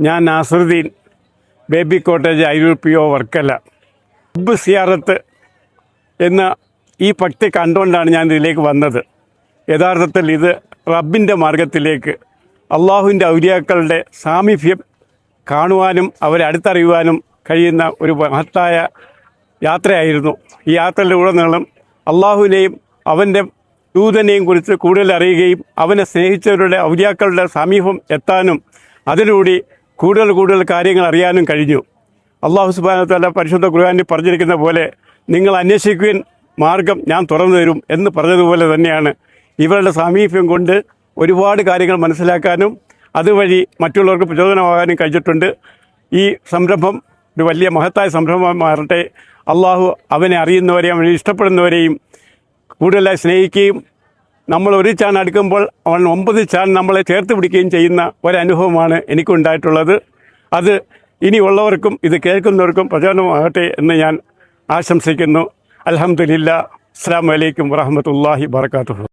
ഞാൻ Nasaruddeen, baby cottage Ayiroor P O Varkala. റബ്ബ് സിയാറത്ത് എന്ന ഈ ഭക്തി കണ്ടുകൊണ്ടാണ് ഞാൻ ഇതിലേക്ക് വന്നത്. യഥാർത്ഥത്തിൽ ഇത് റബ്ബിൻ്റെ മാർഗത്തിലേക്ക്, അള്ളാഹുവിൻ്റെ ഔലിയാക്കളുടെ സാമീപ്യം കാണുവാനും അവരെ അടുത്തറിയുവാനും കഴിയുന്ന ഒരു മഹത്തായ യാത്രയായിരുന്നു. ഈ യാത്രയിലുടനീളം അള്ളാഹുവിനെയും അവൻ്റെ ദൂതനെയും കുറിച്ച് കൂടുതൽ അറിയുകയും അവനെ സ്നേഹിച്ചവരുടെ ഔലിയാക്കളുടെ സമീപം എത്താനും അതിലൂടെ കൂടുതൽ കാര്യങ്ങൾ അറിയാനും കഴിഞ്ഞു. അള്ളാഹു സുബ്ഹാനഹു വ തആല പരിശുദ്ധ ഖുർആനിൽ പറഞ്ഞിരിക്കുന്ന പോലെ, നിങ്ങൾ അന്വേഷിക്കുവാൻ മാർഗം ഞാൻ തുറന്നു തരും എന്ന് പറഞ്ഞതുപോലെ തന്നെയാണ് ഇവരുടെ സാമീപ്യം കൊണ്ട് ഒരുപാട് കാര്യങ്ങൾ മനസ്സിലാക്കാനും അതുവഴി മറ്റുള്ളവർക്ക് പ്രചോദനമാകാനും കഴിഞ്ഞിട്ടുണ്ട്. ഈ സംരംഭം ഒരു വലിയ മഹത്തായ സംരംഭമായി മാറട്ടെ. അള്ളാഹു അവനെ അറിയുന്നവരെയും അവനെ ഇഷ്ടപ്പെടുന്നവരെയും കൂടുതലായി സ്നേഹിക്കുകയും നമ്മൾ ഒരു ചാൻ അടുക്കുമ്പോൾ അവൻ 9 ചാൻ നമ്മളെ ചേർത്ത് പിടിക്കുകയും ചെയ്യുന്ന ഒരനുഭവമാണ് എനിക്കുണ്ടായിട്ടുള്ളത്. അത് ഇനിയുള്ളവർക്കും ഇത് കേൾക്കുന്നവർക്കും പ്രചോദനമാകട്ടെ എന്ന് ഞാൻ ആശംസിക്കുന്നു. അൽഹംദുലില്ലാ. അസ്സലാമു അലൈക്കും വറഹ്മത്തുള്ളാഹി വബറകാതുഹു.